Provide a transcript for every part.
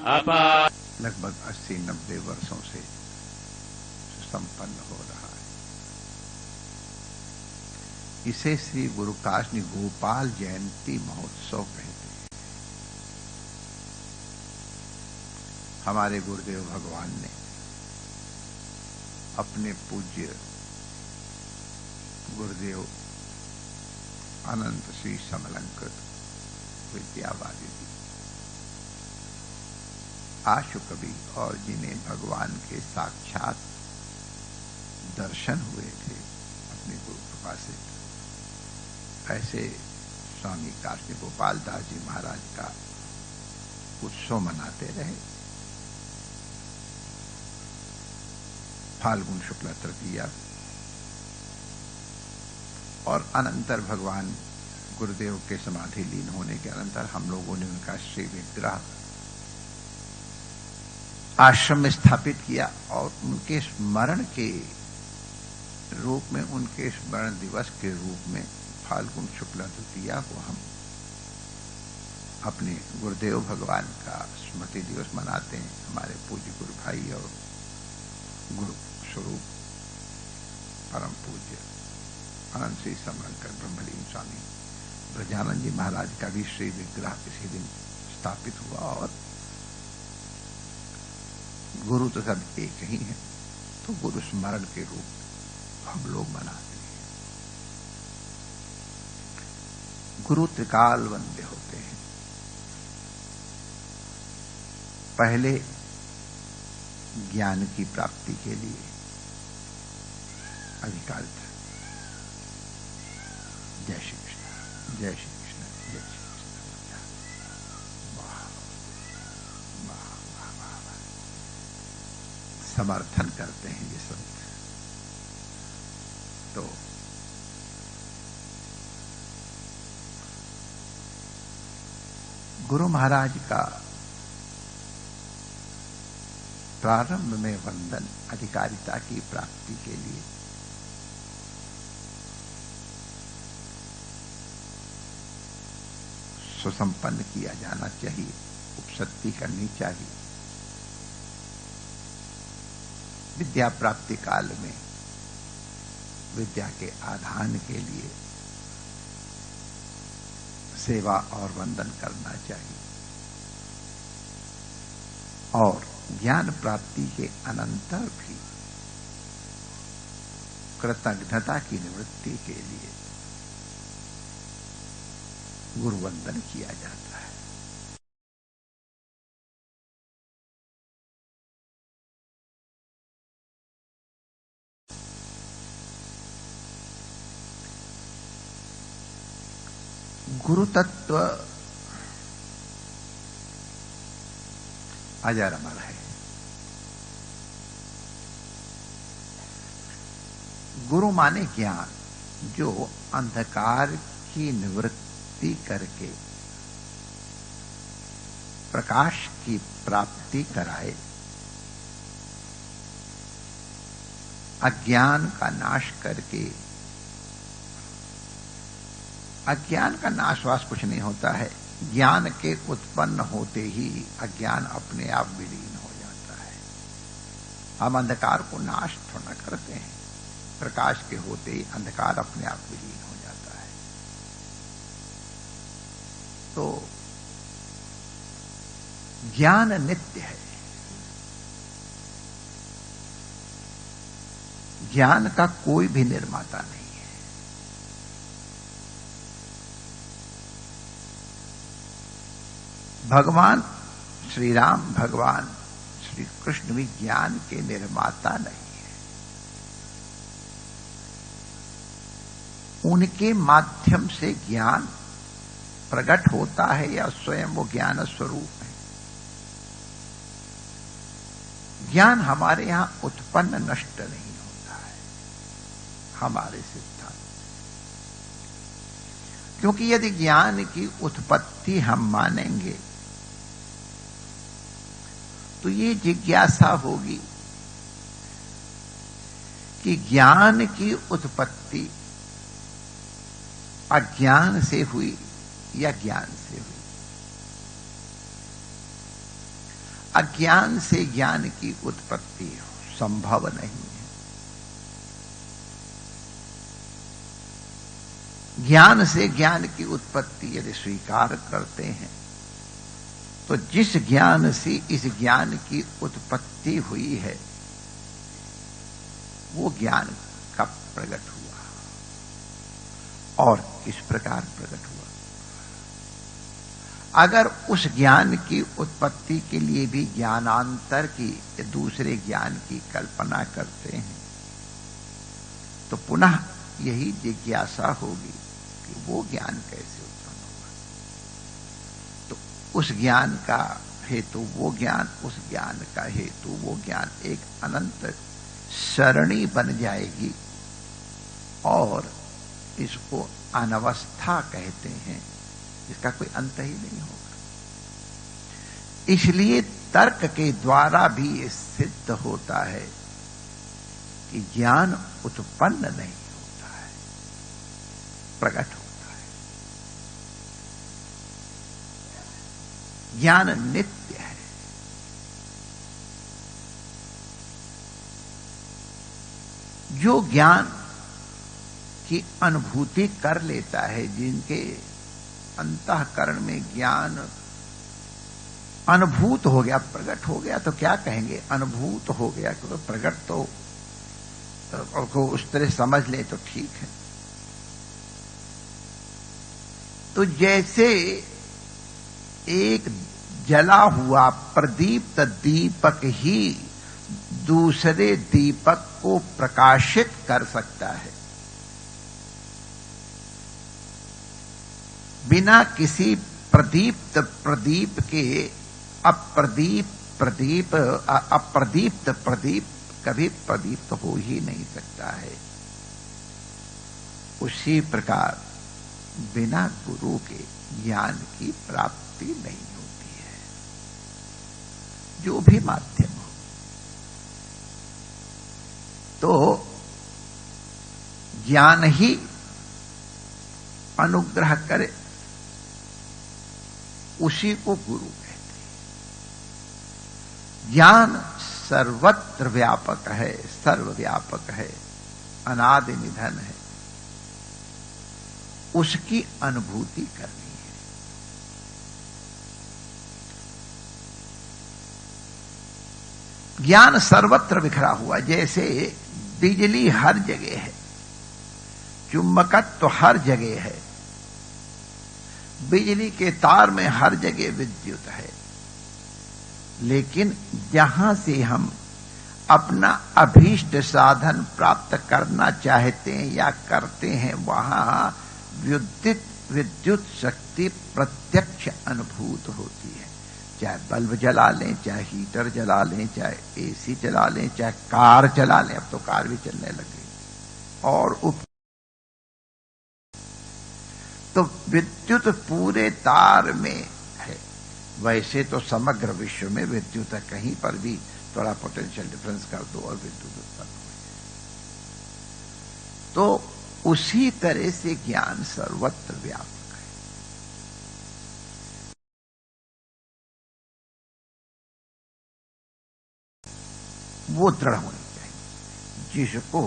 अपार लगभग 80-90 वर्षों से संपन्न हो रहा है। इसे श्री गुरु काशनी गोपाल जयंती महोत्सव कहते हैं। हमारे गुरुदेव भगवान ने अपने पूज्य गुरुदेव अनंत श्री समलंकृत विद्यावादी जी आशु कवि और जिन्हें भगवान के साक्षात दर्शन हुए थे अपनी गुरु कृपा से, ऐसे स्वामी काशनी गोपाल दास जी महाराज का उत्सव मनाते रहे। फाल्गुन शुक्ल तृतीया और अनंतर भगवान गुरुदेव के समाधि लीन होने के अनंतर हम लोगों ने उनका श्री विग्रह आश्रम में स्थापित किया और उनके स्मरण के रूप में, उनके स्मरण दिवस के रूप में फाल्गुन शुक्ल तृतीया को हम अपने गुरुदेव भगवान का स्मृति दिवस मनाते हैं। हमारे पूज्य गुरु भाई और गुरु स्वरूप परम पूज्य अनंत श्री समलंकृत ब्रह्मलीन स्वामी ब्रजानंद जी महाराज का भी श्री विग्रह इसी दिन स्थापित हुआ और गुरु तो सब एक ही है, तो गुरु स्मरण के रूप हम लोग मनाते हैं। गुरु त्रिकाल वंद्य होते हैं। पहले ज्ञान की प्राप्ति के लिए अधिकारित है। जय श्री कृष्ण, जय श्री कृष्ण, जय श्री कृष्ण। वाह वाह वाह वाह वाह। समर्थन करते हैं ये संत। तो गुरु महाराज का प्रारंभ में वंदन अधिकारिता की प्राप्ति के लिए सुसंपन्न किया जाना चाहिए, उपसत्ति करनी चाहिए। विद्या प्राप्ति काल में विद्या के आधान के लिए सेवा और वंदन करना चाहिए और ज्ञान प्राप्ति के अनंतर भी कृतज्ञता की निवृत्ति के लिए गुरु वंदन किया जाता है। गुरु तत्व अजर अमर है। गुरु माने ज्ञान, जो अंधकार की निवृत्ति करके प्रकाश की प्राप्ति कराए, अज्ञान का नाश करके। अज्ञान का नाशवास कुछ नहीं होता है, ज्ञान के उत्पन्न होते ही अज्ञान अपने आप विलीन हो जाता है। हम अंधकार को नाश थोड़ा करते हैं, प्रकाश के होते ही अंधकार अपने आप विलीन हो जाता है। तो ज्ञान नित्य है। ज्ञान का कोई भी निर्माता नहीं है। भगवान श्री राम, भगवान श्री कृष्ण भी ज्ञान के निर्माता नहीं है। उनके माध्यम से ज्ञान प्रकट होता है या स्वयं वो ज्ञान स्वरूप है। ज्ञान हमारे यहां उत्पन्न नष्ट नहीं होता है, हमारे सिद्धांत। क्योंकि यदि ज्ञान की उत्पत्ति हम मानेंगे तो ये जिज्ञासा होगी कि ज्ञान की उत्पत्ति अज्ञान से हुई या ज्ञान से हुई। अज्ञान से ज्ञान की उत्पत्ति संभव नहीं है। ज्ञान से ज्ञान की उत्पत्ति यदि स्वीकार करते हैं तो जिस ज्ञान से इस ज्ञान की उत्पत्ति हुई है वो ज्ञान कब प्रकट हुआ और किस प्रकार प्रकट हुआ। अगर उस ज्ञान की उत्पत्ति के लिए भी ज्ञानांतर की दूसरे ज्ञान की कल्पना करते हैं तो पुनः यही जिज्ञासा होगी कि वो ज्ञान कैसे उत्पन्न हुआ। तो उस ज्ञान का हेतु वो ज्ञान, उस ज्ञान का हेतु वो ज्ञान, एक अनंत सरणी बन जाएगी और इसको अनवस्था कहते हैं, इसका कोई अंत ही नहीं होगा। इसलिए तर्क के द्वारा भी ये सिद्ध होता है कि ज्ञान उत्पन्न नहीं होता है, प्रकट होता है। ज्ञान नित्य है। जो ज्ञान की अनुभूति कर लेता है, जिनके अंतःकरण में ज्ञान अनुभूत हो गया, प्रकट हो गया, तो क्या कहेंगे, अनुभूत हो गया, क्योंकि प्रकट तो को उस तरह समझ ले तो ठीक है। तो जैसे एक जला हुआ प्रदीप्त दीपक ही दूसरे दीपक को प्रकाशित कर सकता है, बिना किसी प्रदीप्त प्रदीप के अप्रदीप्त प्रदीप कभी प्रदीप्त हो ही नहीं सकता है। उसी प्रकार बिना गुरु के ज्ञान की प्राप्ति नहीं होती है, जो भी माध्यम हो। तो ज्ञान ही अनुग्रह करे, उसी को गुरु कहते हैं। ज्ञान सर्वत्र व्यापक है, सर्वव्यापक है, अनादि निधन है, उसकी अनुभूति करनी है। ज्ञान सर्वत्र बिखरा हुआ, जैसे बिजली हर जगह है, चुंबकत्व हर जगह है, बिजली के तार में हर जगह विद्युत है, लेकिन जहां से हम अपना अभीष्ट साधन प्राप्त करना चाहते हैं या करते हैं, वहां विद्युत शक्ति प्रत्यक्ष अनुभूत होती है। चाहे बल्ब जला लें, चाहे हीटर जला लें, चाहे एसी चला लें, चाहे कार चला लें, अब तो कार भी चलने लगी, और तो विद्युत पूरे तार में है। वैसे तो समग्र विश्व में विद्युत है, कहीं पर भी थोड़ा पोटेंशियल डिफरेंस कर दो और विद्युत उत्पन्न हो जाए। तो उसी तरह से ज्ञान सर्वत्र व्यापक है। वो दृढ़ होनी चाहिए, जिसको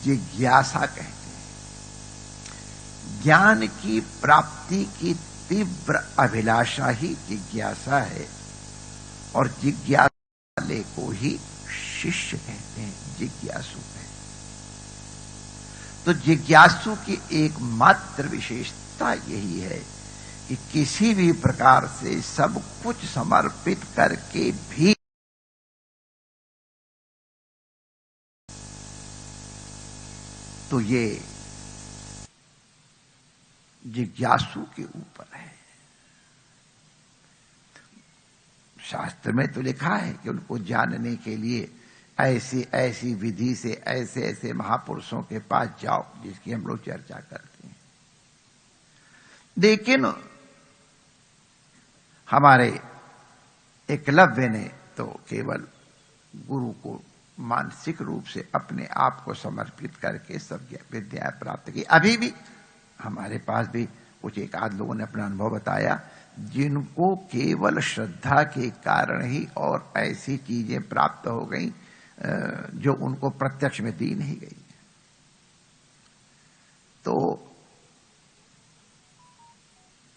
जिज्ञासा कहते हैं। ज्ञान की प्राप्ति की तीव्र अभिलाषा ही जिज्ञासा है, और जिज्ञासाले को ही शिष्य कहते हैं, जिज्ञासु कहते हैं। तो जिज्ञासु की एकमात्र विशेषता यही है कि किसी भी प्रकार से सब कुछ समर्पित करके भी तो ये जिज्ञासु के ऊपर है। शास्त्र में तो लिखा है कि उनको जानने के लिए ऐसी ऐसी विधि से ऐसे ऐसे महापुरुषों के पास जाओ, जिसकी हम लोग चर्चा करते हैं। लेकिन हमारे एकलव्य ने तो केवल गुरु को मानसिक रूप से अपने आप को समर्पित करके सब विद्या प्राप्त की। अभी भी हमारे पास भी कुछ एक आध लोगों ने अपना अनुभव बताया जिनको केवल श्रद्धा के कारण ही और ऐसी चीजें प्राप्त हो गई जो उनको प्रत्यक्ष में दी नहीं गई। तो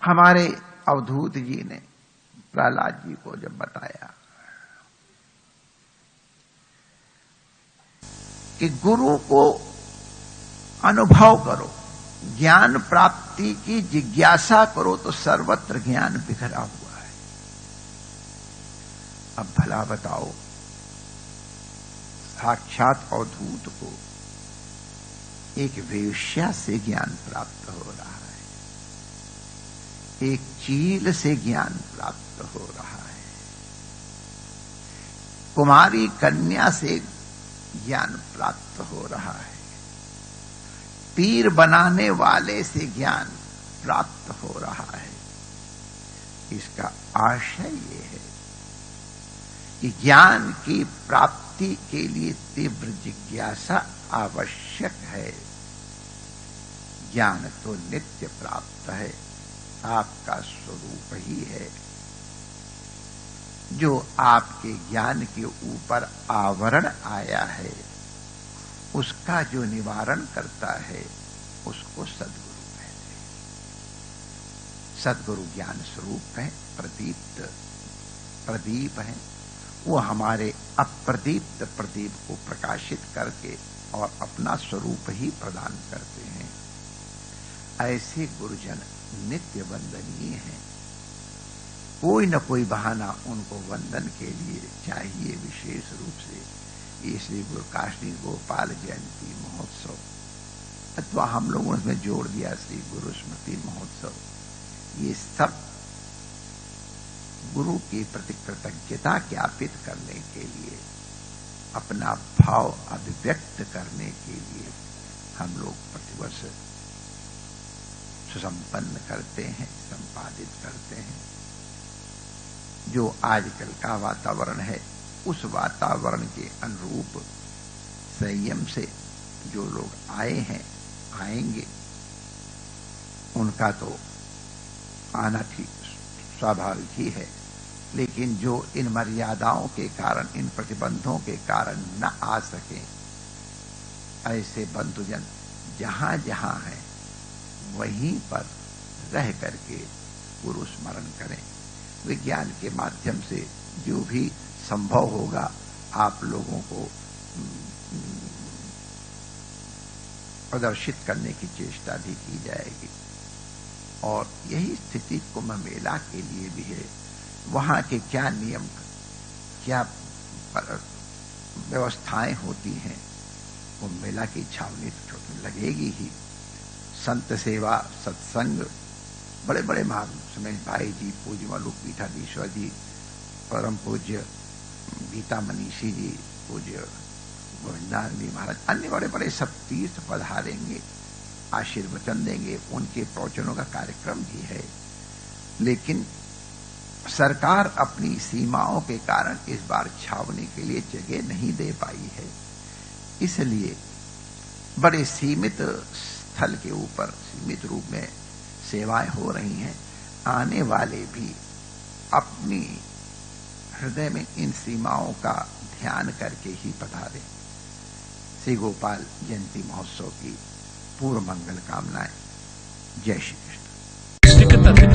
हमारे अवधूत जी ने प्रहलाद जी को जब बताया कि गुरु को अनुभव करो, ज्ञान प्राप्ति की जिज्ञासा करो, तो सर्वत्र ज्ञान बिखरा हुआ है। अब भला बताओ, साक्षात अवधूत को एक वेश्या से ज्ञान प्राप्त हो रहा है, एक चील से ज्ञान प्राप्त हो रहा है, कुमारी कन्या से ज्ञान प्राप्त हो रहा है, पीर बनाने वाले से ज्ञान प्राप्त हो रहा है। इसका आशय ये है कि ज्ञान की प्राप्ति के लिए तीव्र जिज्ञासा आवश्यक है। ज्ञान तो नित्य प्राप्त है, आपका स्वरूप ही है, जो आपके ज्ञान के ऊपर आवरण आया है, उसका जो निवारण करता है उसको सद्गुरु कहते हैं। सद्गुरु ज्ञान स्वरूप है, प्रदीप है। वो हमारे अप्रदीप्त प्रदीप को प्रकाशित करके और अपना स्वरूप ही प्रदान करते हैं। ऐसे गुरुजन नित्य वंदनीय हैं। कोई न कोई बहाना उनको वंदन के लिए चाहिए। विशेष रूप से ये श्री गुरु काशी गोपाल जयंती महोत्सव, अथवा हम लोगों ने उसमें जोड़ दिया श्री गुरु स्मृति महोत्सव, ये सब गुरु के प्रति कृतज्ञता ज्ञापित करने के लिए, अपना भाव अभिव्यक्त करने के लिए हम लोग प्रतिवर्ष सुसंपन्न करते हैं, संपादित करते हैं। जो आजकल का वातावरण है, उस वातावरण के अनुरूप संयम से जो लोग आए हैं, आएंगे, उनका तो आना ठीक स्वाभाविक ही है। लेकिन जो इन मर्यादाओं के कारण, इन प्रतिबंधों के कारण न आ सके, ऐसे बंधुजन जहां जहां हैं वहीं पर रह करके गुरु स्मरण करें। विज्ञान के माध्यम से जो भी संभव होगा आप लोगों को प्रदर्शित करने की चेष्टा भी की जाएगी। और यही स्थिति कुंभ मेला के लिए भी है। वहां के क्या नियम, क्या व्यवस्थाएं होती हैं, कुंभ मेला की छावनी तो लगेगी ही। संत सेवा, सत्संग, बड़े बड़े महान सुमेश भाई जी, पूज्य मलुक पीठाधीश्वर जी, परम पूज्य गीता मनीषी जी, पूज्य गोविंदानंद जी महाराज, अन्य बड़े बड़े सब तीर्थ पधारेंगे, आशीर्वचन देंगे। उनके प्रवचनों का कार्यक्रम भी है। लेकिन सरकार अपनी सीमाओं के कारण इस बार छावनी के लिए जगह नहीं दे पाई है। इसलिए बड़े सीमित स्थल के ऊपर सीमित रूप में सेवाएं हो रही हैं। आने वाले भी अपनी हृदय में इन सीमाओं का ध्यान करके ही पधारें। श्री गोपाल जयंती महोत्सव की पूर्व मंगल कामनाएं। जय श्री कृष्ण।